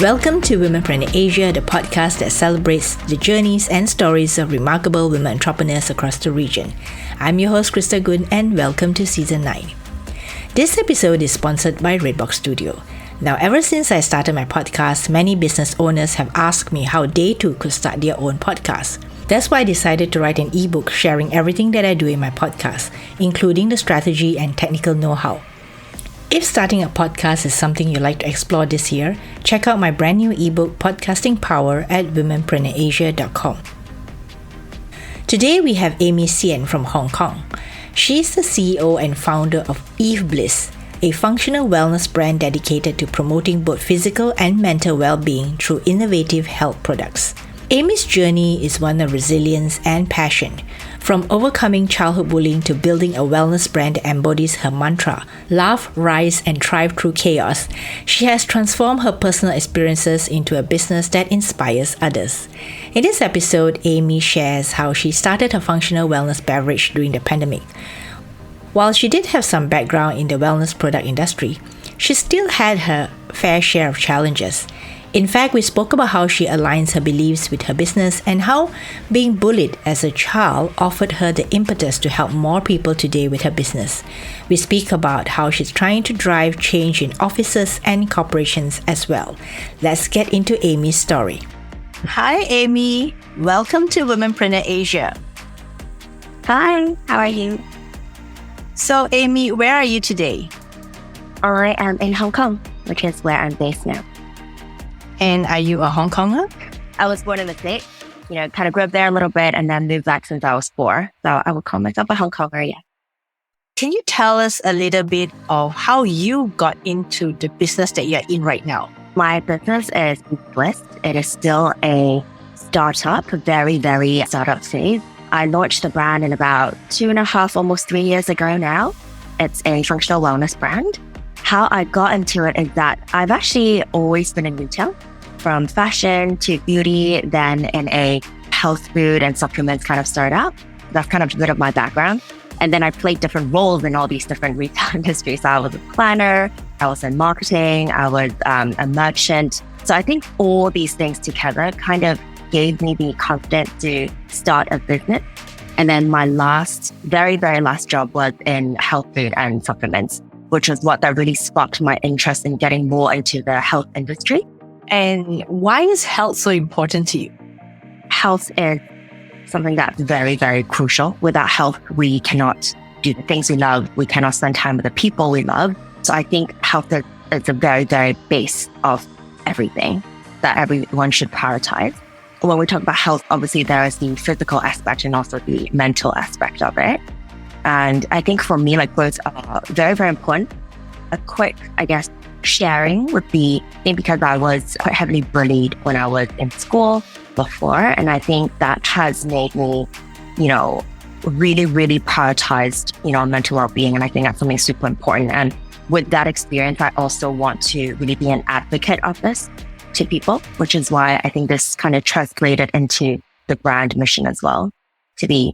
Welcome to Womenpreneur Asia, the podcast that celebrates the journeys and stories of remarkable women entrepreneurs across the region. I'm your host, Krista Gun, and welcome to Season 9. This episode is sponsored by Redbox Studio. Now, ever since I started my podcast, many business owners have asked me how they too could start their own podcast. That's why I decided to write an ebook sharing everything that I do in my podcast, including the strategy and technical know-how. If starting a podcast is something you'd like to explore this year, check out my brand new ebook, Podcasting Power, at womenpreneurasia.com. Today we have Amy Tsien from Hong Kong. She's the CEO and founder of Eve Bliss, a functional wellness brand dedicated to promoting both physical and mental well-being through innovative health products. Amy's journey is one of resilience and passion. From overcoming childhood bullying to building a wellness brand that embodies her mantra, laugh, rise, and thrive through chaos, she has transformed her personal experiences into a business that inspires others. In this episode, Amy shares how she started her functional wellness beverage during the pandemic. While she did have some background in the wellness product industry, she still had her fair share of challenges. In fact, we spoke about how she aligns her beliefs with her business and how being bullied as a child offered her the impetus to help more people today with her business. We speak about how she's trying to drive change in offices and corporations as well. Let's get into Amy's story. Hi, Amy. Welcome to Womenpreneur Asia. Hi, how are you? So, Amy, where are you today? I am in Hong Kong, which is where I'm based now. And are you a Hong Konger? I was born in the States, kind of grew up there a little bit and then moved back since I was 4. So I would call myself a Hong Konger, yeah. Can you tell us a little bit of how you got into the business that you're in right now? My business is Eve Bliss. It is still a startup, very, very startup phase. I launched the brand in about 2.5, almost 3 years ago now. It's a functional wellness brand. How I got into it is that I've actually always been in retail, from fashion to beauty, then in a health food and supplements kind of startup. That's kind of a bit of my background. And then I played different roles in all these different retail industries. So I was a planner, I was in marketing, I was a merchant. So I think all these things together kind of gave me the confidence to start a business. And then my very, very last job was in health food and supplements, which was what that really sparked my interest in getting more into the health industry. And why is health so important to you? Health is something that's very, very crucial. Without health, we cannot do the things we love. We cannot spend time with the people we love. So I think health is the very, very base of everything that everyone should prioritize. When we talk about health, obviously there is the physical aspect and also the mental aspect of it. And I think for me, both are very, very important. A quick, sharing would be because I was quite heavily bullied when I was in school before. And I think that has made me, really, really prioritized, mental well-being. And I think that's something super important. And with that experience, I also want to really be an advocate of this to people, which is why I think this kind of translated into the brand mission as well. To be,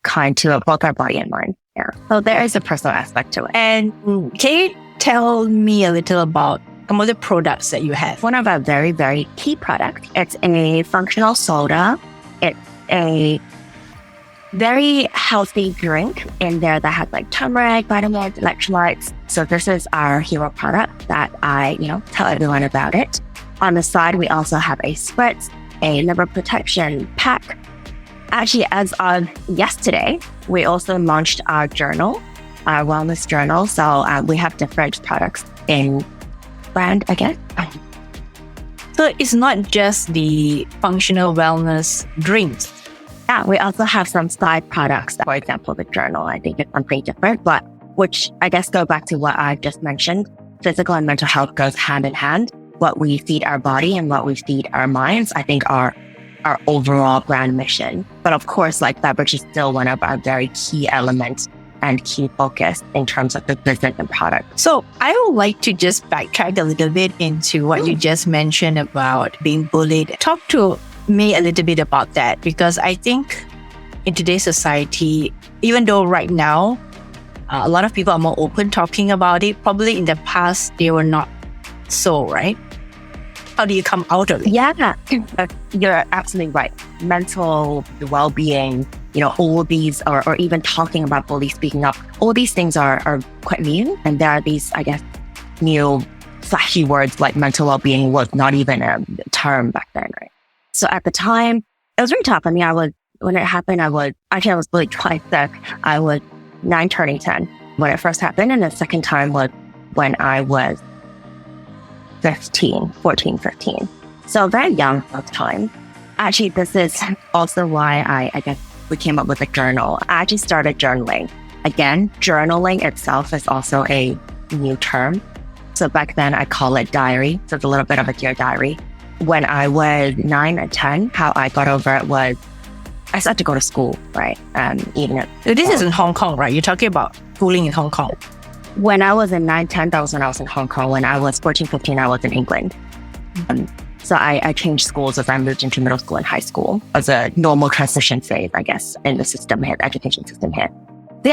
kind to both our body and mind. Yeah. So there is a personal aspect to it. And can you tell me a little about some of the products that you have? One of our very, very key products, it's a functional soda. It's a very healthy drink in there that has turmeric, vitamins, electrolytes. So this is our hero product that I, tell everyone about it. On the side, we also have a spritz, a liver protection pack. Actually, as of yesterday, we also launched our journal, our wellness journal. So we have different products in brand, I guess. So it's not just the functional wellness drinks. Yeah, we also have some side products. For example, the journal, I think it's something different, but which I guess go back to what I just mentioned. Physical and mental health goes hand in hand. What we feed our body and what we feed our minds, I think are our overall brand mission. But of course, beverage is still one of our very key elements and key focus in terms of the business and product. So I would like to just backtrack a little bit into what you just mentioned about being bullied. Talk to me a little bit about that, because I think in today's society, even though right now, a lot of people are more open talking about it, probably in the past, they were not so, right? How do you come out of it? Yeah, you're absolutely right. Mental well-being, all these, or even talking about bullies, speaking up, all these things are quite new. And there are these, I guess, new flashy words like mental well-being was not even a term back then, right? So at the time, it was really tough. I mean, when it happened, I was bullied twice. So I was 9 turning 10 when it first happened. And the second time was when I was 14, 15. So very young both times. Actually, this is also why I guess we came up with a journal. I actually started journaling. Again, journaling itself is also a new term. So back then I call it diary. So it's a little bit of a dear diary. When I was 9 and 10, how I got over it was I started to go to school, right? So this is in Hong Kong, right? You're talking about schooling in Hong Kong. When I was in 9, 10, that was when I was in Hong Kong. When I was 14, 15, I was in England. So I changed schools as I moved into middle school and high school as a normal transition phase, I guess, in the system here, the education system here.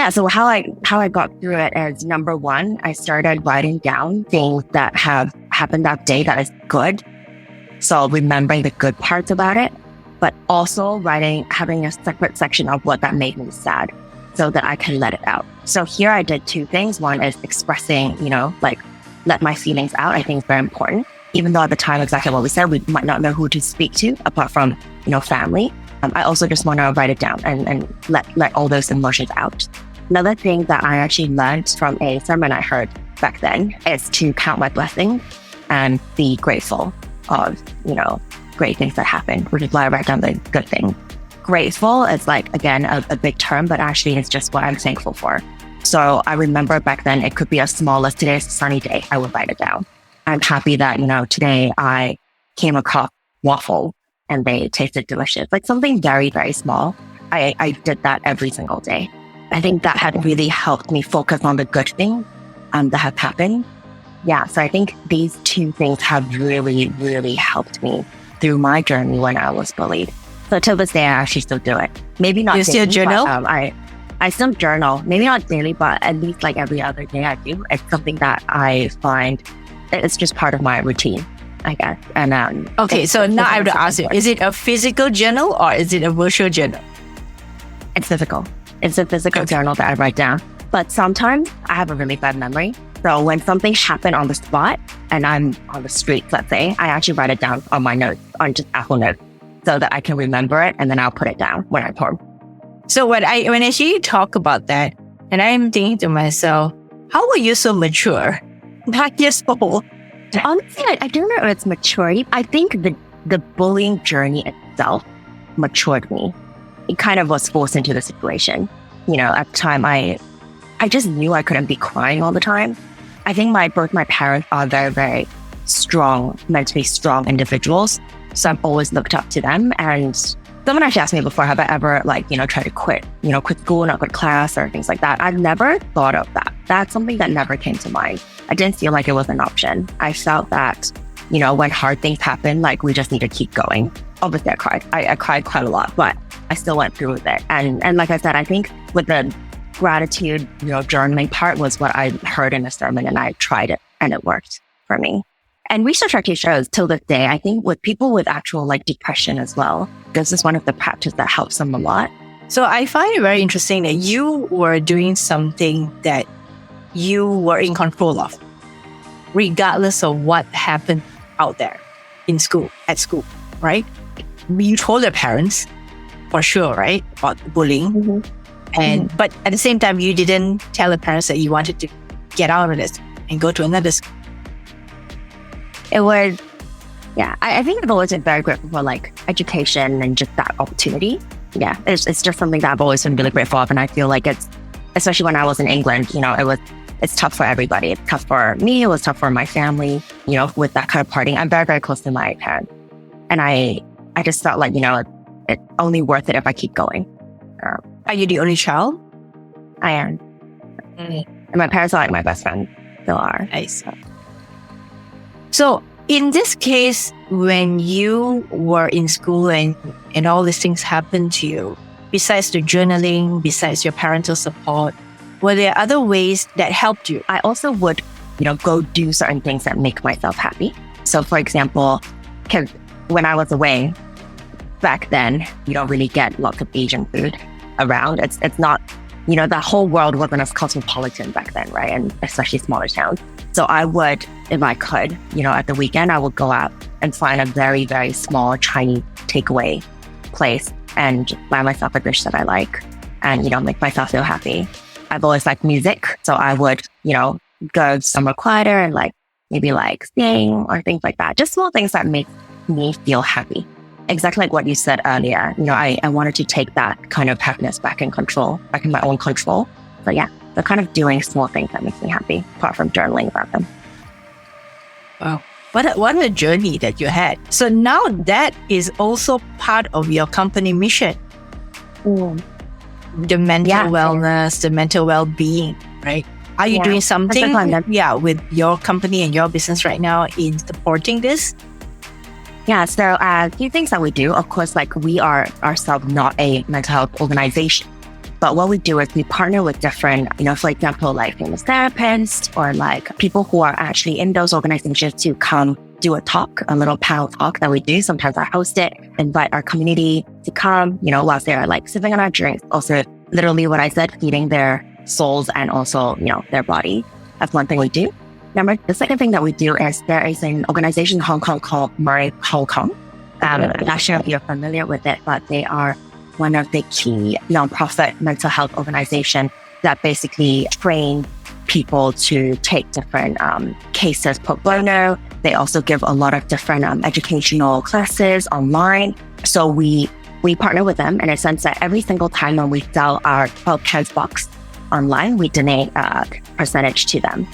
So how I got through it is, number one, I started writing down things that have happened that day that is good. So remembering the good parts about it, but also having a separate section of what that made me sad so that I can let it out. So here I did 2 things. One is expressing, let my feelings out. I think it's very important. Even though at the time, exactly what we said, we might not know who to speak to apart from, family. I also just want to write it down and let all those emotions out. Another thing that I actually learned from a sermon I heard back then is to count my blessings and be grateful of, great things that happen, which is why I write down the good things. Grateful is again, a big term, but actually it's just what I'm thankful for. So I remember back then, it could be as small as today's a sunny day. I would write it down. I'm happy that, today I came across waffle and they tasted delicious. Something very, very small. I did that every single day. I think that had really helped me focus on the good things that have happened. Yeah, so I think these 2 things have really, really helped me through my journey when I was bullied. So till this day, I actually still do it. Maybe not. You still journal? But, I still journal. Maybe not daily, but at least every other day I do. It's something that I find it's just part of my routine, I guess. And okay, so now I have to ask you: is it a physical journal or is it a virtual journal? It's physical. It's a physical journal that I write down. But sometimes I have a really bad memory. So when something happened on the spot and I'm on the streets, let's say, I actually write it down on my notes, on just Apple Notes, so that I can remember it and then I'll put it down when I'm home. So when I hear you talk about that, and I'm thinking to myself, how were you so mature? 9 years old. Honestly, I don't know if it's maturity. I think the bullying journey itself matured me. It kind of was forced into the situation. At the time, I just knew I couldn't be crying all the time. I think both my parents are very, very strong, mentally strong individuals. So I've always looked up to them. And someone actually asked me before, have I ever tried to quit school, not go to class or things like that? I've never thought of that. That's something that never came to mind. I didn't feel like it was an option. I felt that, when hard things happen, we just need to keep going. Obviously I cried. I cried quite a lot, but I still went through with it. And like I said, I think with the gratitude, journaling part was what I heard in a sermon and I tried it and it worked for me. And research actually shows till this day, I think with people with actual depression as well, this is one of the practices that helps them a lot. So I find it very interesting that you were doing something that you were in control of, regardless of what happened out there at school, right? You told your parents for sure, right? About bullying. Mm-hmm. But at the same time, you didn't tell the parents that you wanted to get out of this and go to another school. It was, I think I've always been very grateful for education and just that opportunity. Yeah, it's just something that I've always been really grateful of. And I feel like it's, especially when I was in England, it's tough for everybody. It's tough for me. It was tough for my family, with that kind of partying. I'm very, very close to my parents. And I just felt it's only worth it if I keep going. Are you the only child? I am. Mm-hmm. And my parents are my best friends. Still are. I see. So in this case, when you were in school and all these things happened to you, besides the journaling, besides your parental support, were there other ways that helped you? I also would, go do certain things that make myself happy. So for example, because when I was away back then, you don't really get lots of Asian food around. It's not, the whole world wasn't as cosmopolitan back then, right? And especially smaller towns. So I would, if I could, at the weekend, I would go out and find a very, very small Chinese takeaway place and buy myself a dish that I like and, make myself feel happy. I've always liked music. So I would, go somewhere quieter and maybe sing or things like that. Just small things that make me feel happy. Exactly like what you said earlier. I wanted to take that kind of happiness back in my own control. So yeah, the kind of doing small things that makes me happy, apart from journaling about them. Wow. What a journey that you had. So now that is also part of your company mission. The mental wellness, the mental well-being, right? Are you doing something with your company and your business right now in supporting this? Yeah, so a few things that we do, of course, we are ourselves not a mental health organization. But what we do is we partner with different, for example, famous therapists or people who are actually in those organizations to come do a little panel talk that we do. Sometimes I host it, invite our community to come, whilst they're sipping on our drinks. Also, literally what I said, feeding their souls and also, their body. That's one thing we do. Number, the second thing that we do is there is an organization in Hong Kong called Murray Hong Kong. I'm not sure if you're familiar with it, but they are one of the key nonprofit mental health organizations that basically train people to take different cases pro bono. They also give a lot of different educational classes online. So we partner with them in a sense that every single time when we sell our 12 chance box online, we donate a percentage to them.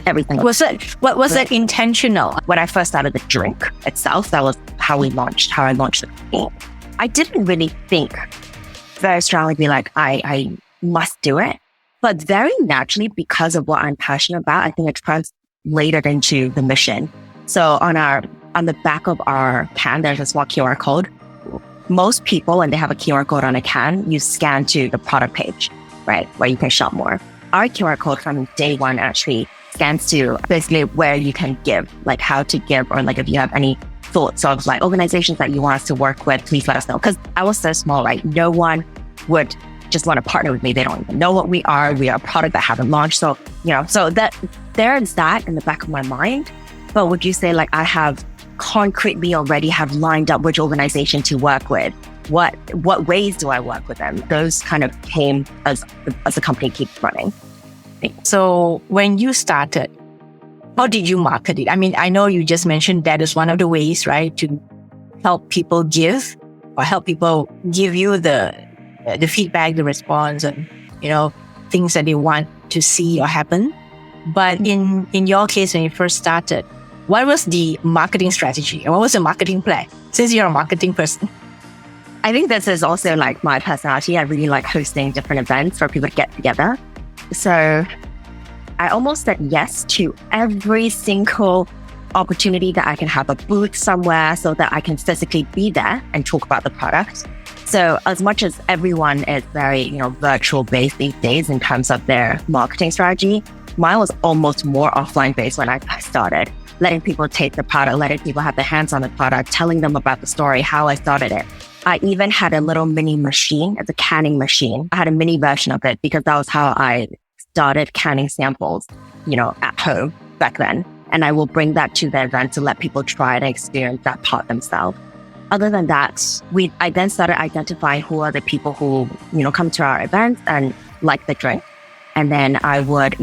Everything. Was that intentional? When I first started the drink itself, that was how I launched the company. I didn't really think very strongly, be I must do it. But very naturally, because of what I'm passionate about, I think it translated into the mission. So on the back of our can, there's a small QR code. Most people, when they have a QR code on a can, you scan to the product page, right, where you can shop more. Our QR code from day one actually scans to basically where you can give, how to give, or if you have any thoughts of organizations that you want us to work with, please let us know. Because I was so small, right? No one would just want to partner with me. They don't even know what we are. We are a product that haven't launched. So, so that there's that in the back of my mind. But would you say I have concretely already have lined up which organization to work with? What ways do I work with them? Those kind of came as the company keeps running. So when you started, how did you market it? I mean, I know you just mentioned that is one of the ways, right, to help people give or help people give you the feedback, the response, and things that they want to see or happen. But in your case, when you first started, what was the marketing strategy and what was the marketing plan? Since you're a marketing person. I think this is also my personality. I really like hosting different events for people to get together. So I almost said yes to every single opportunity that I can have a booth somewhere so that I can physically be there and talk about the product. So as much as everyone is very, virtual based these days in terms of their marketing strategy, mine was almost more offline based when I started, letting people taste the product, letting people have their hands on the product, telling them about the story, how I started it. I even had a little mini machine. It's a canning machine. I had a mini version of it because that was how I started canning samples, at home back then. And I will bring that to the event to let people try and experience that part themselves. Other than that, I then started identifying who are the people who, come to our events and like the drink. And then I would,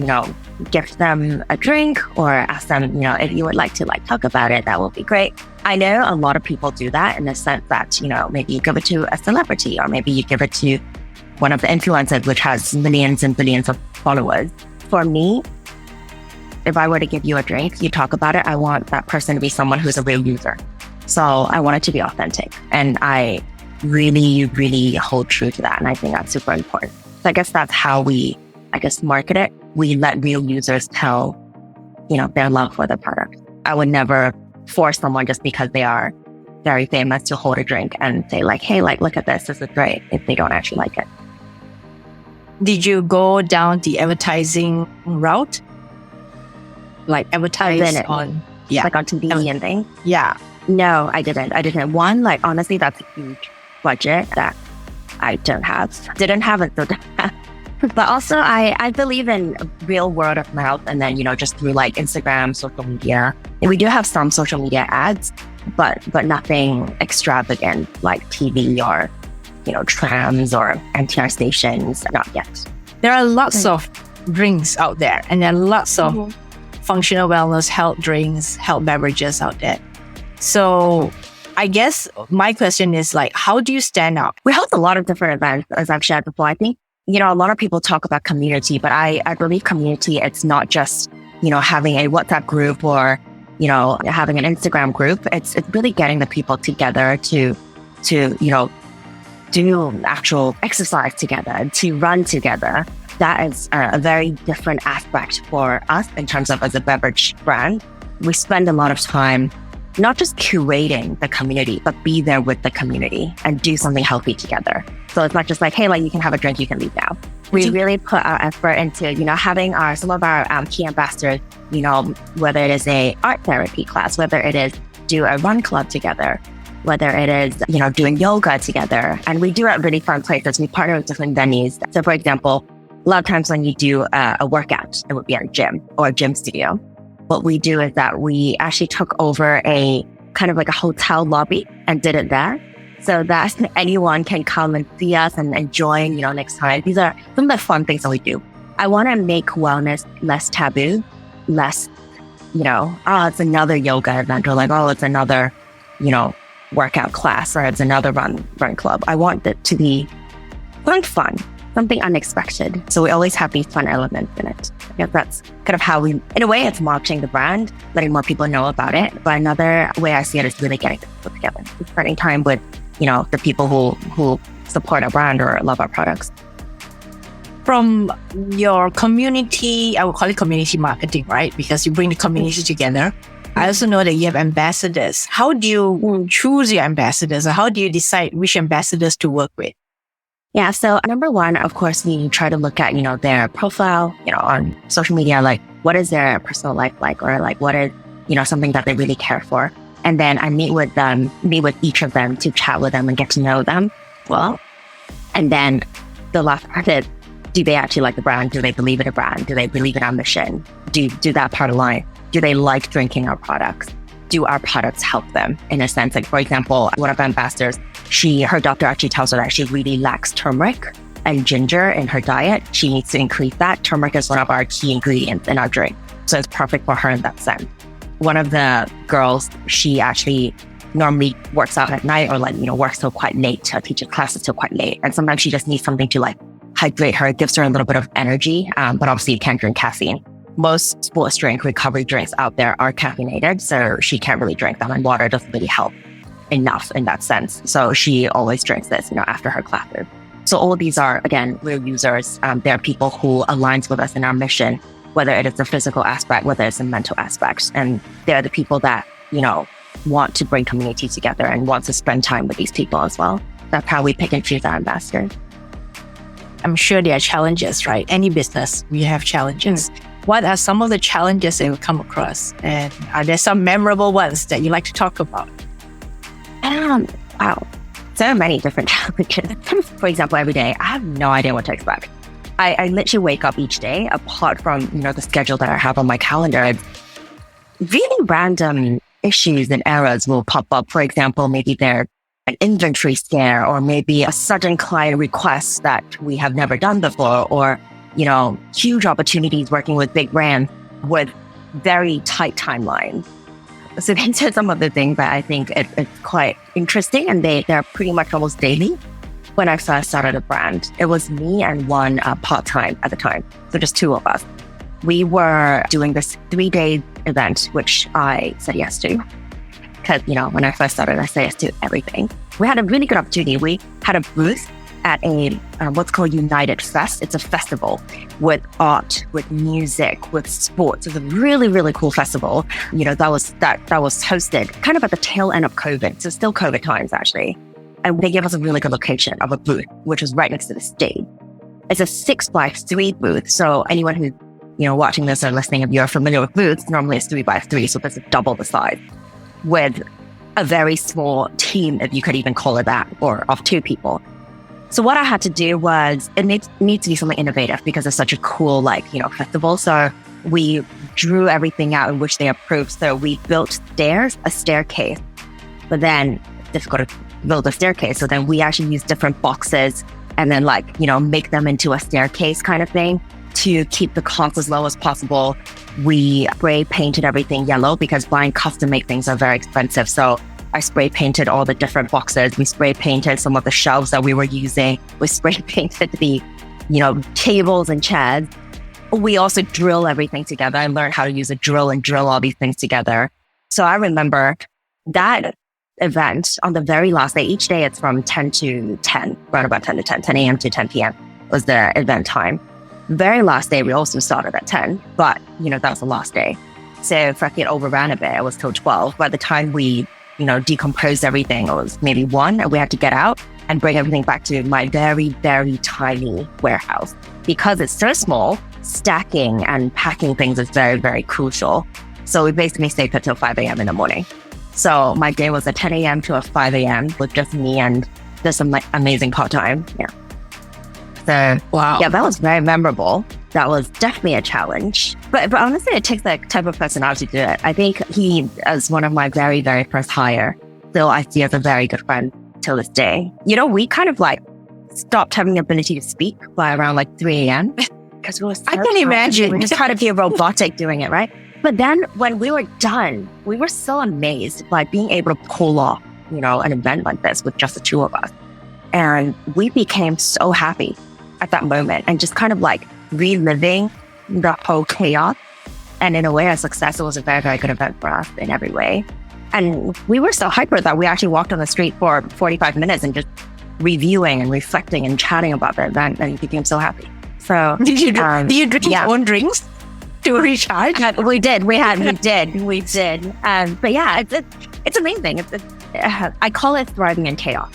gift them a drink or ask them, if you would like to talk about it, that would be great. I know a lot of people do that in the sense that, maybe you give it to a celebrity or maybe you give it to one of the influencers, which has millions and billions of followers. For me, if I were to give you a drink, you talk about it, I want that person to be someone who's a real user. So I want it to be authentic. And I really, really hold true to that. And I think that's super important. So I guess that's how we, market it. We let real users tell, their love for the product. I would never force someone just because they are very famous to hold a drink and say hey, look at this is great if they don't actually like it. Did you go down the advertising route? Advertise on Yeah. Like on TV and things? Yeah. No, I didn't. One, like, honestly, that's a huge budget that I don't have. Didn't have it, so don't have. But also, I believe in real word of mouth, and then, just through like Instagram, social media. And we do have some social media ads, but nothing extravagant like TV or, trams or MTR stations. Not yet. There are lots of drinks out there, and there are lots of functional wellness, health drinks, health beverages out there. So I guess my question is like, how do you stand out? We host a lot of different events, as I've shared before. I think, a lot of people talk about community, but I believe community, it's not just, having a WhatsApp group or, having an Instagram group. It's really getting the people together to, do actual exercise together, to run together. That is a very different aspect for us in terms of as a beverage brand. We spend a lot of time not just curating the community, but be there with the community and do something healthy together. So it's not just like, hey, like you can have a drink, you can leave now. We really put our effort into, having some of our key ambassadors, whether it is a art therapy class, whether it is do a run club together, whether it is, doing yoga together. And we do it at really fun places. We partner with different venues. So for example, a lot of times when you do a workout, it would be at a gym or a gym studio. What we do is that we actually took over a kind of like a hotel lobby and did it there so that anyone can come and see us and join, next time. These are some of the fun things that we do. I want to make wellness less taboo, less, it's another yoga event or like, it's another, workout class or it's another run club. I want it to be fun. Something unexpected. So we always have these fun elements in it. I guess that's kind of how we, in a way, it's marketing the brand, letting more people know about it. But another way I see it is really getting the people together, spending time with, the people who support our brand or love our products. From your community, I would call it community marketing, right? Because you bring the community together. I also know that you have ambassadors. How do you choose your ambassadors, or how do you decide which ambassadors to work with? Yeah. So number one, of course, we try to look at, their profile, on social media, like what is their personal life like, or like what is, something that they really care for. And then I meet with each of them to chat with them and get to know them well. And then the last part is, do they actually like the brand? Do they believe in the brand? Do they believe in our mission? Do that part of life? Do they like drinking our products? Do our products help them in a sense? Like, for example, one of our ambassadors, her doctor actually tells her that she really lacks turmeric and ginger in her diet. She needs to increase that. Turmeric is one of our key ingredients in our drink. So it's perfect for her in that sense. One of the girls, she actually normally works out at night or works till quite late, teaches classes till quite late. And sometimes she just needs something to hydrate her. It gives her a little bit of energy. But obviously you can't drink caffeine. Most sports drink, recovery drinks out there are caffeinated, so she can't really drink them, and water doesn't really help enough in that sense. So she always drinks this, after her classes. So all of these are, again, we're users. They're people who aligns with us in our mission, whether it is the physical aspect, whether it's the mental aspect. And they're the people that, want to bring community together and want to spend time with these people as well. That's how we pick and choose our ambassadors. I'm sure there are challenges, right? Any business, we have challenges. What are some of the challenges that you've come across? And are there some memorable ones that you like to talk about? Wow. So many different challenges. For example, every day, I have no idea what to expect. I literally wake up each day, apart from, the schedule that I have on my calendar. Really random issues and errors will pop up. For example, maybe there's an inventory scare, or maybe a sudden client request that we have never done before, or huge opportunities working with big brands with very tight timelines. So these are some of the things that I think it's quite interesting, and they're pretty much almost daily. When I first started a brand, it was me and one part-time at the time. So just two of us. We were doing this 3-day event, which I said yes to. Because, when I first started, I said yes to everything. We had a really good opportunity. We had a booth at a what's called United Fest. It's a festival with art, with music, with sports. It's a really, really cool festival. That was hosted kind of at the tail end of COVID. So still COVID times, actually. And they gave us a really good location of a booth, which was right next to the stage. It's a 6x3 booth. So anyone who's watching this or listening, if you're familiar with booths, normally it's 3x3. So this is double the size with a very small team, if you could even call it that, or of 2 people. So what I had to do was, it needs to be something innovative because it's such a cool, festival. So we drew everything out in which they approved. So we built a staircase, but then it's difficult to build a staircase. So then we actually used different boxes and then make them into a staircase kind of thing to keep the cost as low as possible. We spray painted everything yellow because buying custom made things are very expensive. So I spray painted all the different boxes. We spray painted some of the shelves that we were using. We spray painted the, tables and chairs. We also drill everything together. I learned how to use a drill and drill all these things together. So I remember that event on the very last day. Each day it's from 10 to 10, around about 10 to 10, 10 a.m. to 10 p.m. was the event time. Very last day, we also started at 10, but, that was the last day. So if it overran a bit, it was till 12. By the time we, decomposed everything, it was maybe 1, and we had to get out and bring everything back to my very, very tiny warehouse. Because it's so small, stacking and packing things is very, very crucial. So we basically stayed put till 5 a.m. in the morning. So my day was a 10 a.m. to a 5 a.m. with just me and just some amazing part-time. Yeah. So, wow. Yeah, that was very memorable. That was definitely a challenge. But honestly, it takes that type of personality to do it. I think he is one of my very, very first hire. Still, I see as a very good friend till this day. We kind of stopped having the ability to speak by around 3 a.m. because we were so I can imagine. We just kind of be robotic doing it, right? But then when we were done, we were so amazed by being able to pull off, an event like this with just the 2 of us. And we became so happy at that moment and just kind of reliving the whole chaos. And in a way, a success. It was a very, very good event for us in every way. And we were so hyper that we actually walked on the street for 45 minutes and just reviewing and reflecting and chatting about the event, and became so happy. So did you drink your own drinks to recharge? We did. We did. But yeah, it's amazing. I call it thriving in chaos.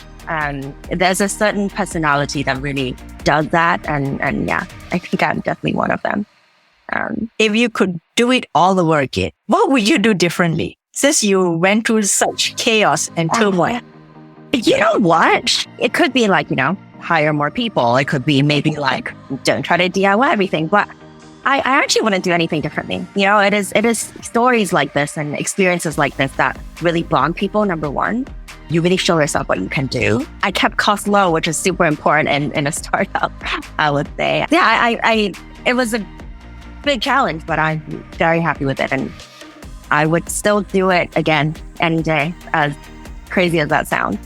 There's a certain personality that really does that. And yeah, I think I'm definitely one of them. If you could do it all over again, what would you do differently? Since you went through such chaos and turmoil. You know what? It could be hire more people. It could be maybe don't try to DIY everything. But I actually wouldn't do anything differently. It is stories like this and experiences like this that really bond people, number one. You really show yourself what you can do. I kept costs low, which is super important in a startup, I would say. Yeah, it was a big challenge, but I'm very happy with it. And I would still do it again any day, as crazy as that sounds.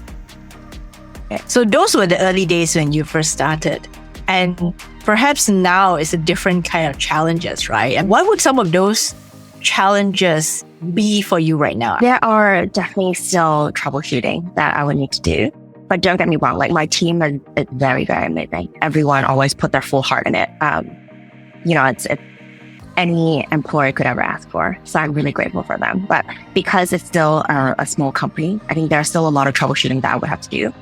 So those were the early days when you first started. And perhaps now it's a different kind of challenges, right? And what would some of those challenges be for you right now? There are definitely still troubleshooting that I would need to do. But don't get me wrong, my team is very, very amazing. Everyone always put their full heart in it. It's any employer could ever ask for. So I'm really grateful for them. But because it's still a small company, I think there's still a lot of troubleshooting that I would have to do.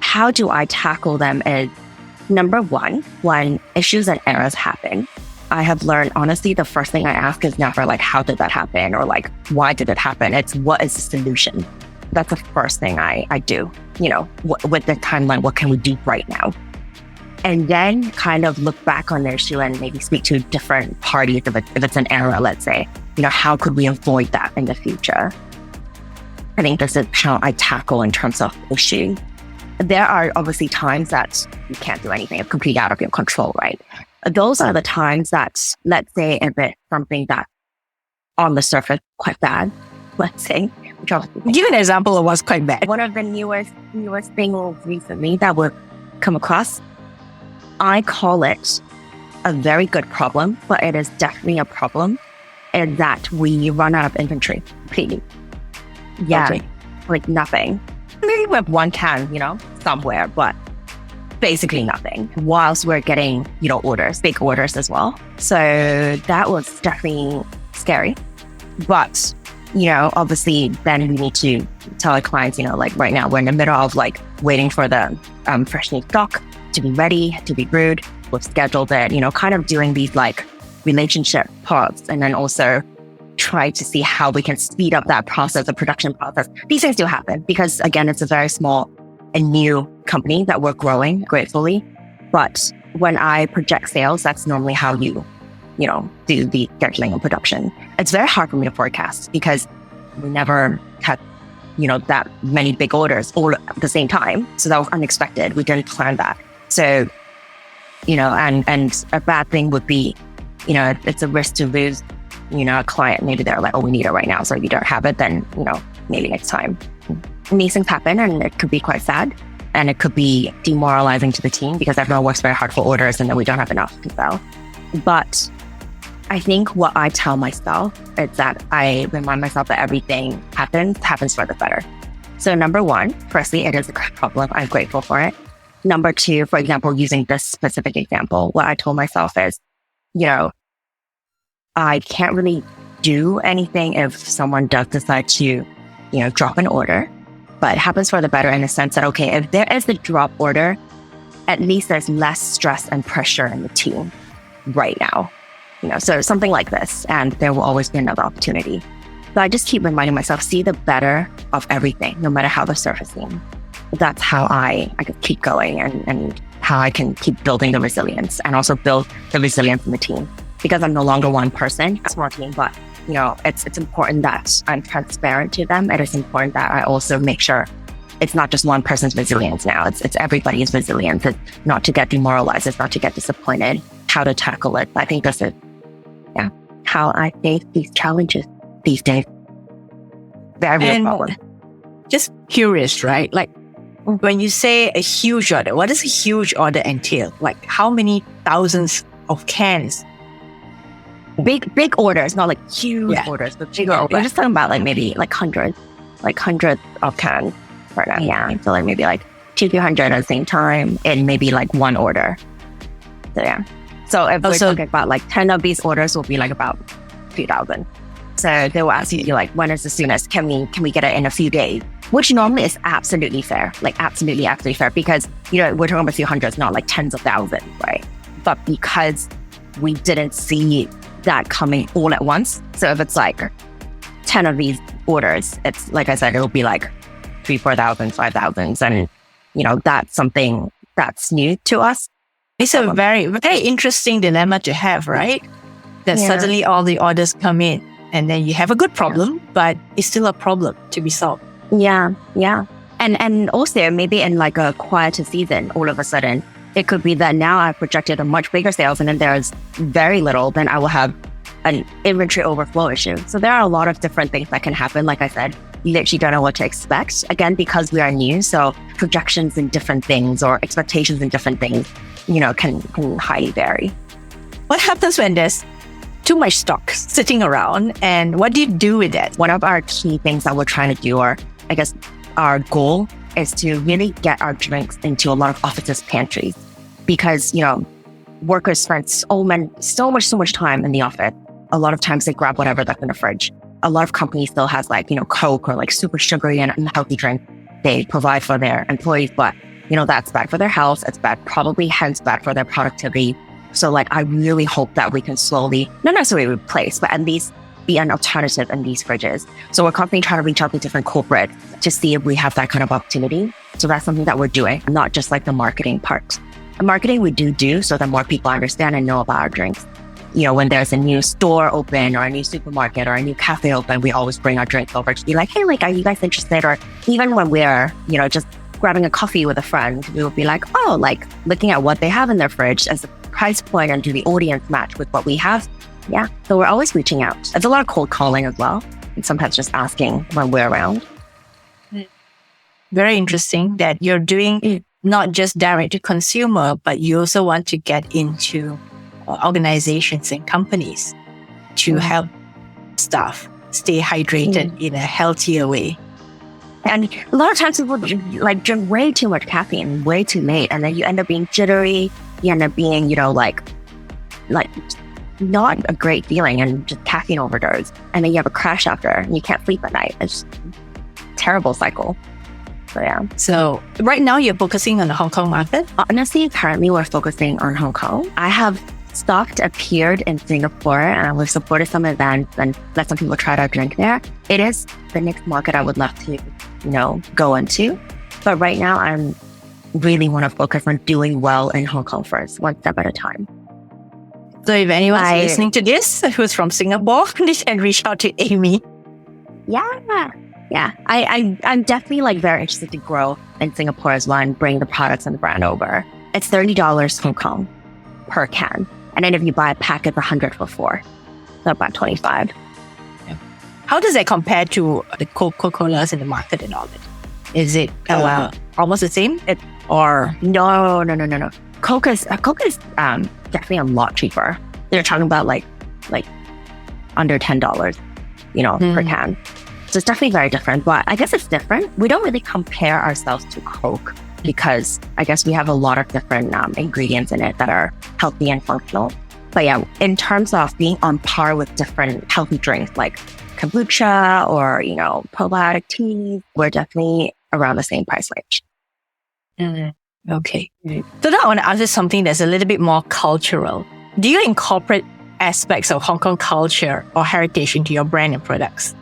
How do I tackle them is, number one, when issues and errors happen, I have learned, honestly, the first thing I ask is never how did that happen? Or why did it happen? It's what is the solution? That's the first thing I do. With the timeline, what can we do right now? And then kind of look back on the issue and maybe speak to different parties if it's an error, let's say. How could we avoid that in the future? I think this is how I tackle in terms of issue. There are obviously times that you can't do anything. It's completely out of your control, right? Those are the times that, let's say, if it's something that on the surface quite bad, let's say. Give an example of what's quite bad. One of the newest things recently that we've come across, I call it a very good problem, but it is definitely a problem, is that we run out of inventory completely. Yeah, Okay. Nothing. Maybe we have one can, somewhere, but basically nothing. Whilst we're getting, orders, big orders as well. So that was definitely scary. But, obviously then we need to tell our clients, right now we're in the middle of waiting for the fresh new stock to be ready, to be brewed. We've scheduled it, kind of doing these relationship parts, and then also try to see how we can speed up that process, the production process. These things do happen because, again, it's a very small and new company that we're growing, gratefully. But when I project sales, that's normally how you do the scheduling and production. It's very hard for me to forecast because we never had, that many big orders all at the same time. So that was unexpected. We didn't plan that. So, and a bad thing would be, it's a risk to lose, a client. Maybe they're like, oh, we need it right now. So if you don't have it, then, maybe next time. And these things happen, and it could be quite sad. And it could be demoralizing to the team because everyone works very hard for orders and then we don't have enough to sell. But I think what I tell myself is that I remind myself that everything happens for the better. So number one, firstly, it is a problem. I'm grateful for it. Number two, for example, using this specific example, what I told myself is, I can't really do anything if someone does decide to, drop an order, but it happens for the better in the sense that, okay, if there is a drop order, at least there's less stress and pressure in the team right now. So something like this, and there will always be another opportunity. So I just keep reminding myself, see the better of everything, no matter how they're surfacing. That's how I can keep going and how I can keep building the resilience and also build the resilience in the team. Because I'm no longer one person, a small team, but it's important that I'm transparent to them. It is important that I also make sure it's not just one person's resilience now. It's everybody's resilience. It's not to get demoralized. It's not to get disappointed. How to tackle it. I think this is how I face these challenges these days. Very real problem. Just curious, right? Like when you say a huge order, what does a huge order entail? Like how many thousands of cans? Big orders, not like huge orders, but bigger orders. We're just talking about maybe hundreds of cans right now. Yeah. So maybe 200-300 at the same time in maybe one order. So yeah. So if we're talking about 10 of these orders will be about 3,000. So they will ask you when is the soonest? Can we get it in a few days? Which normally is absolutely fair. Absolutely fair because, we're talking about a few hundreds, not tens of thousands, right? But because we didn't see that coming all at once. So if it's 10 of these orders, it's like I said, it'll be 3,000, 4,000, 5,000. And, that's something that's new to us. It's a very, very interesting dilemma to have, right? That suddenly all the orders come in and then you have a good problem, but it's still a problem to be solved. Yeah. And also maybe in a quieter season, all of a sudden, it could be that now I've projected a much bigger sales and then there's very little, then I will have an inventory overflow issue. So there are a lot of different things that can happen. Like I said, you literally don't know what to expect. Again, because we are new, so projections in different things or expectations in different things, can highly vary. What happens when there's too much stock sitting around and what do you do with it? One of our key things that we're trying to do, or I guess our goal, is to really get our drinks into a lot of offices' pantries because, workers spend so much time in the office. A lot of times they grab whatever that's in the fridge. A lot of companies still has Coke or super sugary and unhealthy drink they provide for their employees. But, that's bad for their health. It's probably hence bad for their productivity. So I really hope that we can slowly, not necessarily replace, but at least be an alternative in these fridges. So we're constantly trying to reach out to different corporate to see if we have that kind of opportunity. So that's something that we're doing, not just the marketing part. The marketing we do so that more people understand and know about our drinks. When there's a new store open or a new supermarket or a new cafe open, we always bring our drinks over to be hey, are you guys interested? Or even when we're, just grabbing a coffee with a friend, we will be looking at what they have in their fridge as a price point and do the audience match with what we have. Yeah. So we're always reaching out. It's a lot of cold calling as well. And sometimes just asking when we're around. Very interesting that you're doing not just direct to consumer, but you also want to get into organizations and companies to help staff stay hydrated in a healthier way. And a lot of times people drink way too much caffeine, way too late. And then you end up being jittery. You end up being, not a great feeling and just caffeine overdose. And then you have a crash after and you can't sleep at night. It's just a terrible cycle. So yeah. So right now you're focusing on the Hong Kong market? Honestly, currently we're focusing on Hong Kong. I have stock appeared in Singapore, and we've supported some events and let some people try our drink there. It is the next market I would love to, go into. But right now, I'm really want to focus on doing well in Hong Kong first, one step at a time. So if anyone's listening to this who's from Singapore, they can reach out to Amy. Yeah. I'm definitely very interested to grow in Singapore as well and bring the products and the brand over. It's $30 Hong Kong per can. And then if you buy a pack, it's 100 for 4. So about 25. Yeah. How does that compare to the Coca-Colas in the market and all that? Is it almost the same? No. Coke is definitely a lot cheaper. They're talking about like under $10, per can. So it's definitely very different, but I guess it's different. We don't really compare ourselves to Coke because I guess we have a lot of different ingredients in it that are healthy and functional. But yeah, in terms of being on par with different healthy drinks like kombucha or, probiotic teas, we're definitely around the same price range. Okay. So now I want to ask you something that's a little bit more cultural. Do you incorporate aspects of Hong Kong culture or heritage into your brand and products?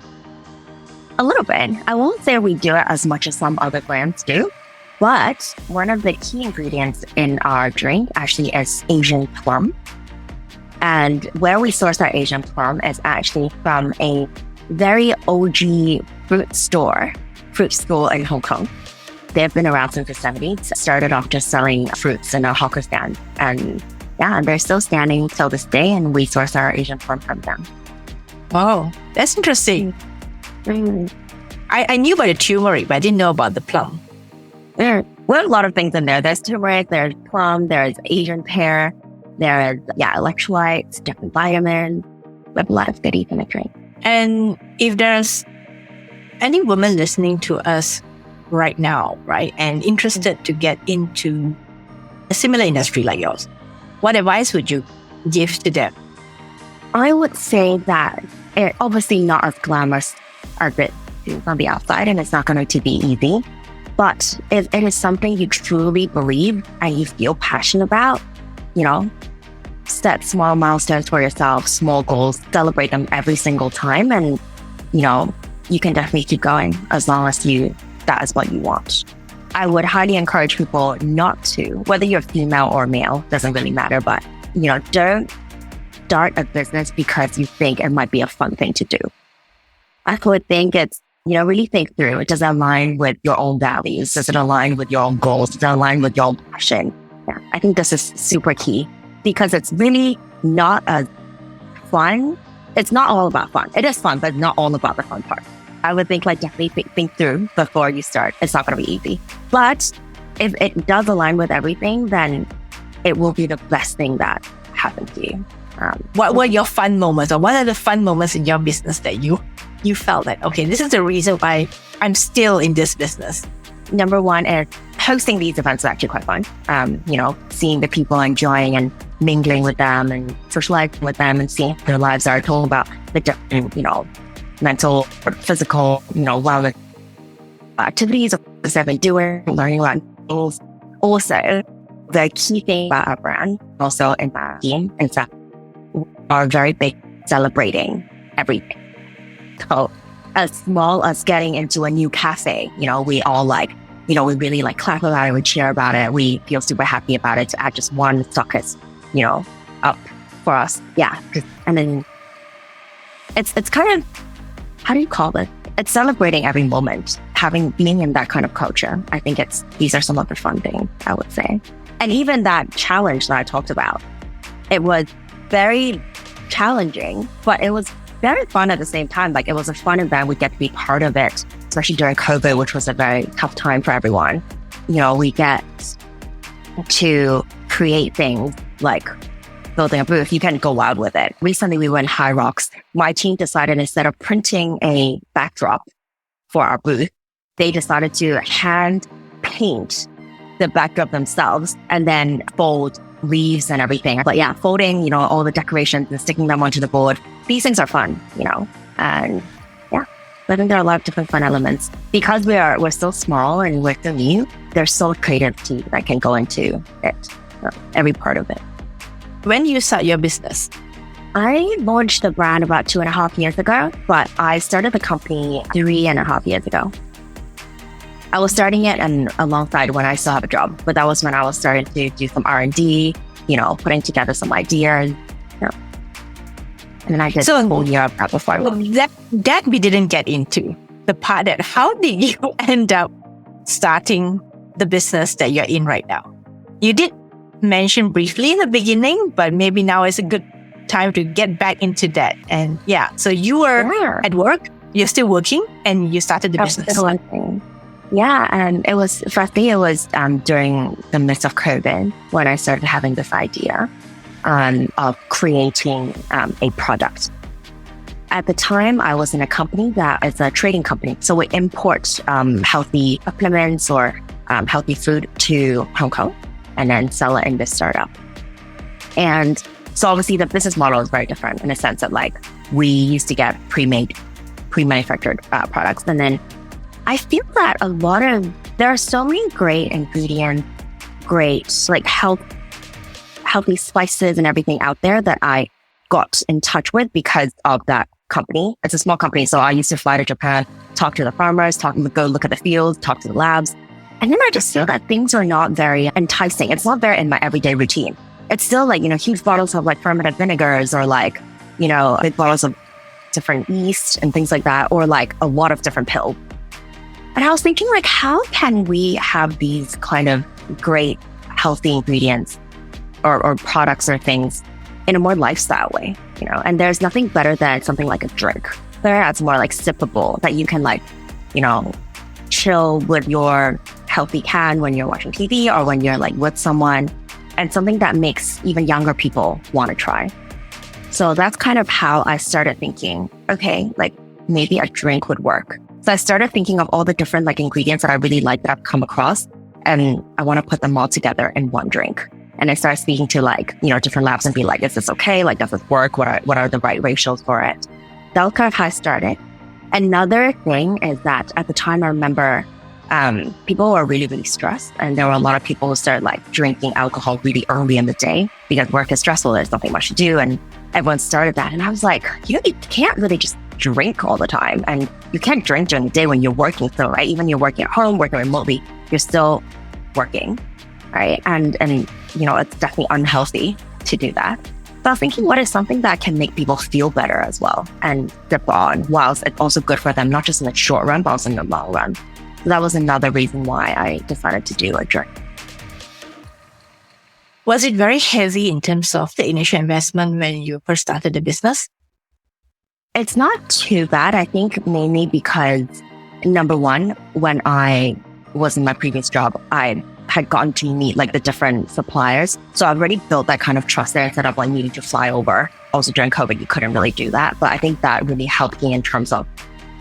A little bit. I won't say we do it as much as some other brands do, but one of the key ingredients in our drink actually is Asian plum. And where we source our Asian plum is actually from a very OG fruit school in Hong Kong. They've been around since the 70s, started off just selling fruits in a hawker stand. And they're still standing till this day, and we source our Asian plum from them. Wow, that's interesting. I knew about the turmeric, but I didn't know about the plum. There were a lot of things in there. There's turmeric, there's plum, there's Asian pear, there's electrolytes, different vitamins. We have a lot of goodies in the drink. And if there's any woman listening to us right now, right, and interested to get into a similar industry like yours, what advice would you give to them? I would say that it's obviously not as glamorous as it is on the outside, and it's not going to be easy. But if it is something you truly believe and you feel passionate about, set small milestones for yourself, small goals, celebrate them every single time. And, you can definitely keep going as long as that is what you want. I would highly encourage people not to, whether you're female or male, doesn't really matter, but, don't start a business because you think it might be a fun thing to do. I would think it's, really think through. It doesn't align with your own values. Does it align with your own goals? Does it align with your own passion? Yeah, I think this is super key because it's really not as fun. It's not all about fun. It is fun, but it's not all about the fun part. I would think definitely think through before you start. It's not going to be easy. But if it does align with everything, then it will be the best thing that happened to you. What were your fun moments, or what are the fun moments in your business that you felt that, okay, this is the reason why I'm still in this business? Number one is hosting these events is actually quite fun. Seeing the people enjoying and mingling with them and socializing with them and seeing their lives are told about the different, mental or physical, wellness activities that they've been doing, learning about things. Also, the key thing about our brand, also in my team, is that we are very big celebrating everything. So as small as getting into a new cafe, we all we really clap about it, we cheer about it, we feel super happy about it to add just one socket, up for us. Yeah. And then it's kind of, how do you call it? It's celebrating every moment, being in that kind of culture. I think these are some of the fun things, I would say. And even that challenge that I talked about, it was very challenging, but it was very fun at the same time. It was a fun event. We get to be part of it, especially during COVID, which was a very tough time for everyone. We get to create things like building a booth. You can go wild with it. Recently, we went High Rocks. My team decided instead of printing a backdrop for our booth, they decided to hand paint the backdrop themselves and then fold leaves and everything. But yeah, folding, all the decorations and sticking them onto the board. These things are fun, and yeah, I think there are a lot of different fun elements. Because we're so small and we're so new, there's so creativity that can go into it, every part of it. when you start your business? I launched the brand about 2.5 years ago, but I started the company 3.5 years ago. I was starting it and alongside when I still have a job, but that was when I was starting to do some R&D, putting together some ideas. And then I did a whole year of that before. That we didn't get into. The part that how did you end up starting the business that you're in right now? You did mention briefly in the beginning, but maybe now is a good time to get back into that. And so you were at work, you're still working, and you started the business. Yeah, and it was during the midst of COVID when I started having this idea of creating a product. At the time, I was in a company that is a trading company. So we import healthy supplements or healthy food to Hong Kong and then sell it in this startup. And so obviously the business model is very different in the sense that we used to get pre-manufactured products. And then I feel that there are so many great ingredients, great healthy spices and everything out there that I got in touch with because of that company. It's a small company. So I used to fly to Japan, talk to the farmers, go look at the fields, talk to the labs. And then I just feel that things are not very enticing. It's not there in my everyday routine. It's still huge bottles of fermented vinegars or big bottles of different yeast and things like that, or a lot of different pills. And I was thinking how can we have these kind of great healthy ingredients or products or things in a more lifestyle way, and there's nothing better than something like a drink. That's more sippable that you can chill with your healthy can when you're watching TV or when you're with someone, and something that makes even younger people want to try. So that's kind of how I started thinking, okay, maybe a drink would work. So I started thinking of all the different ingredients that I really like that I've come across, and I want to put them all together in one drink. And I started speaking to different labs and be is this okay? Does this work? What are the right ratios for it? That was kind of how I started. Another thing is that at the time I remember people were really, really stressed. And there were a lot of people who started drinking alcohol really early in the day because work is stressful. There's nothing much to do. And everyone started that. And I was like, you can't really just drink all the time. And you can't drink during the day when you're working still, right? Even you're working at home, working remotely, you're still working, right? And it's definitely unhealthy to do that. So I was thinking, what is something that can make people feel better as well and grip on, whilst it's also good for them, not just in the short run, but also in the long run. So that was another reason why I decided to do a drink. Was it very heavy in terms of the initial investment when you first started the business? It's not too bad. I think mainly because, number one, when I was in my previous job, I had gotten to meet the different suppliers. So I've already built that kind of trust there instead of needing to fly over. Also during COVID, you couldn't really do that. But I think that really helped me in terms of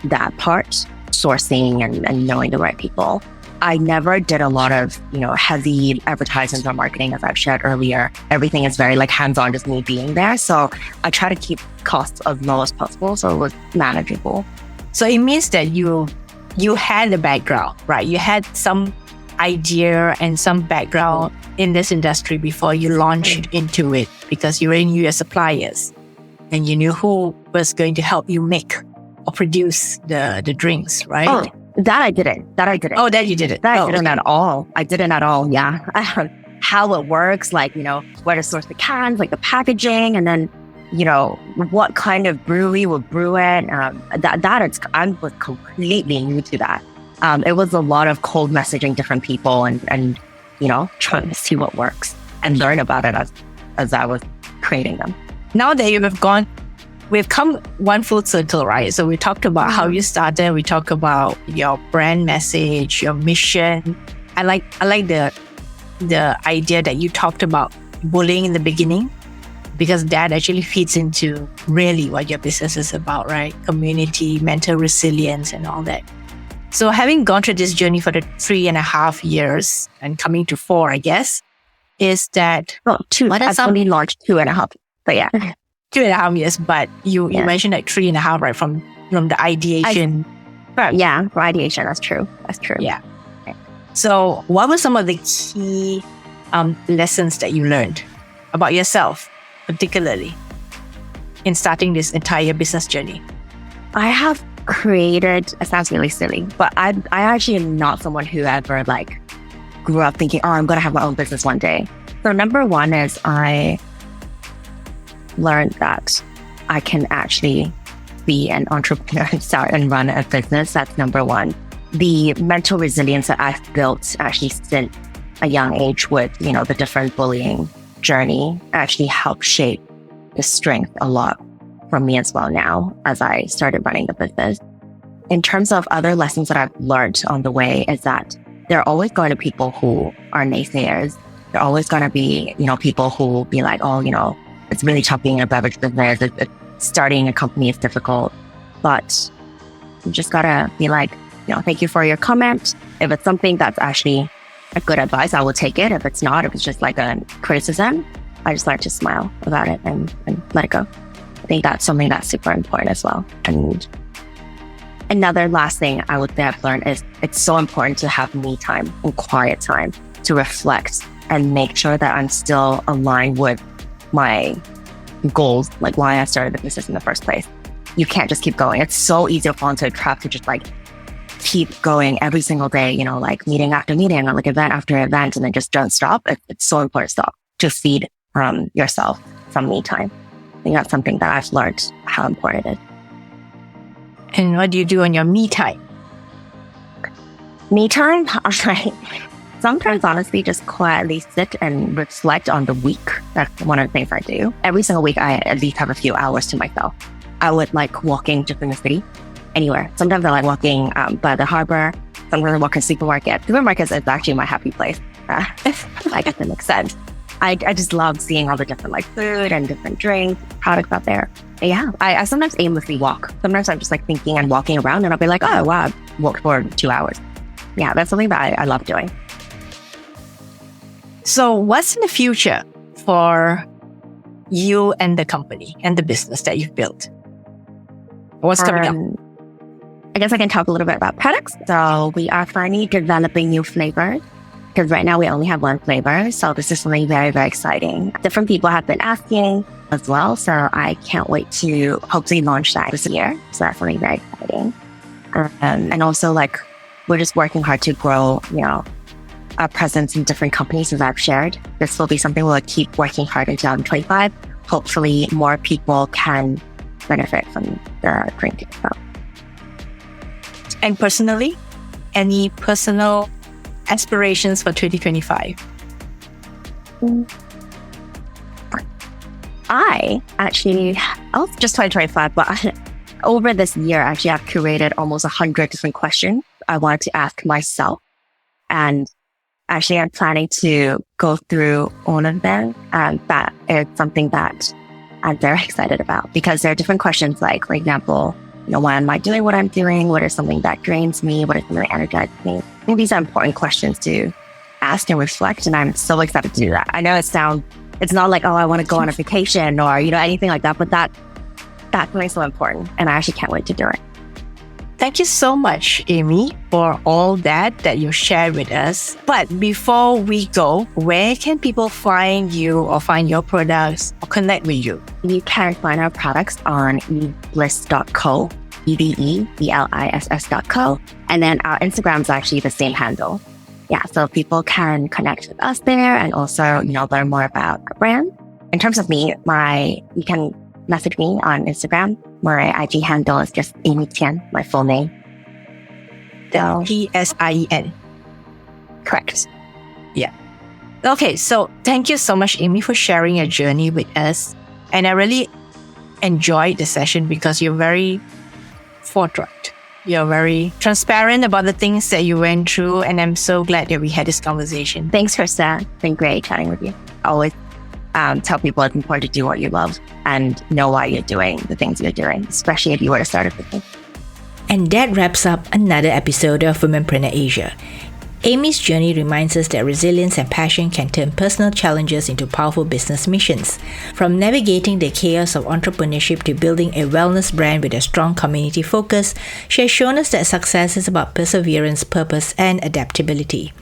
that part, sourcing and knowing the right people. I never did a lot of, heavy advertisements or marketing, as I've shared earlier. Everything is very hands-on, just me being there. So I try to keep costs as low as possible. So it was manageable. So it means that you had a background, right? You had some idea and some background in this industry before you launched into it, because you already knew your suppliers and you knew who was going to help you make or produce the drinks, right? Oh, that I didn't. Oh, that you did it. I didn't at all. I didn't at all. Yeah. How it works, where to source the cans, the packaging, and then, what kind of brewery will brew it. I was completely new to that. It was a lot of cold messaging different people and trying to see what works and learn about it as I was creating them. Now that we've come one full circle, right? So we talked about how you started. We talked about your brand message, your mission. I like the idea that you talked about bullying in the beginning, because that actually feeds into really what your business is about, right? Community, mental resilience, and all that. So having gone through this journey for the 3.5 years and coming to 4, I guess, is that... Well, 2. I've only launched 2.5, but yeah. 2.5 years, but you mentioned 3.5, right? From the ideation. For ideation, that's true. Yeah. So what were some of the key lessons that you learned about yourself particularly in starting this entire business journey? I have created, it sounds really silly, but I actually am not someone who ever like grew up thinking, oh, I'm going to have my own business one day. So number one is I learned that I can actually be an entrepreneur and run a business. That's number one. The mental resilience that I've built actually since a young age with, the different bullying journey actually helped shape the strength a lot from me as well now as I started running the business. In terms of other lessons that I've learned on the way is that there are always going to be people who are naysayers. There are always going to be, people who will be like, oh, it's really tough being in a beverage business. Starting a company is difficult, but you just gotta be like, thank you for your comment. If it's something that's actually a good advice, I will take it. If it's not, if it's just like a criticism, I just learn to smile about it and let it go. I think that's something that's super important as well. And another last thing I would say I've learned is it's so important to have me time and quiet time to reflect and make sure that I'm still aligned with my goals, like why I started the business in the first place. You can't just keep going. It's so easy to fall into a trap to just like keep going every single day, like meeting after meeting or like event after event and then just don't stop. It's so important to stop, to feed yourself some me time. I think that's something that I've learned how important it is. And what do you do on your me time? Me time? Sometimes honestly just quietly sit and reflect on the week. That's one of the things I do. Every single week I at least have a few hours to myself. I would like walking just in the city, anywhere. Sometimes I like walking by the harbor. Sometimes I walk in supermarket. Supermarkets is actually my happy place. I guess it makes sense. I just love seeing all the different like food and different drinks, products out there. And yeah, I sometimes aimlessly walk. Sometimes I'm just like thinking and walking around and I'll be like, oh wow, I've walked for 2 hours. Yeah, that's something that I love doing. So what's in the future for you and the company and the business that you've built? What's coming up? I guess I can talk a little bit about products. So we are finally developing new flavors because right now we only have one flavor. So this is something very, very exciting. Different people have been asking as well. So I can't wait to hopefully launch that this year. So that's something very exciting. And also like we're just working hard to grow, our presence in different companies as I've shared. This will be something we'll keep working hard in 2025. Hopefully more people can benefit from the drink itself. And personally, any personal aspirations for 2025? Just 2025, but over this year, actually, I've curated almost 100 different questions I wanted to ask myself. And actually, I'm planning to go through all of them. And that is something that I'm very excited about because there are different questions like, for example, why am I doing what I'm doing? What is something that drains me? What is something that energizes me? I think these are important questions to ask and reflect. And I'm so excited to do that. I know it's not like, oh, I want to go on a vacation or, anything like that, but that's really so important. And I actually can't wait to do it. Thank you so much, Amy, for all that you shared with us. But before we go, where can people find you or find your products or connect with you? You can find our products on evebliss.co, evebliss.co. And then our Instagram is actually the same handle. Yeah, so people can connect with us there and also, learn more about our brand. In terms of me, you can message me on Instagram. My IG handle is just Amy Tsien, my full name. Tsien. Correct. Yeah. Okay, so thank you so much, Amy, for sharing your journey with us. And I really enjoyed the session because you're very forthright. You're very transparent about the things that you went through. And I'm so glad that we had this conversation. Thanks, Krista. It's been great chatting with you. Always tell people it's important to do what you love and know why you're doing the things you're doing, especially if you were to start a business. And that wraps up another episode of Womenpreneur Asia. Amy's journey reminds us that resilience and passion can turn personal challenges into powerful business missions. From navigating the chaos of entrepreneurship to building a wellness brand with a strong community focus, she has shown us that success is about perseverance, purpose, and adaptability.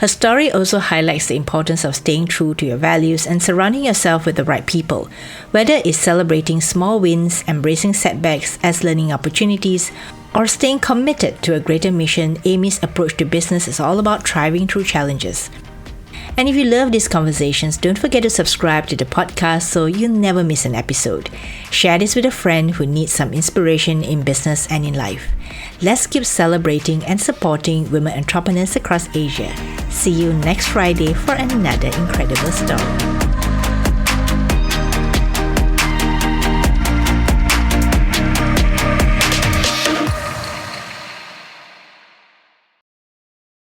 Her story also highlights the importance of staying true to your values and surrounding yourself with the right people, whether it's celebrating small wins, embracing setbacks as learning opportunities, or staying committed to a greater mission. Amy's approach to business is all about thriving through challenges. And if you love these conversations, don't forget to subscribe to the podcast so you'll never miss an episode. Share this with a friend who needs some inspiration in business and in life. Let's keep celebrating and supporting women entrepreneurs across Asia. See you next Friday for another incredible story.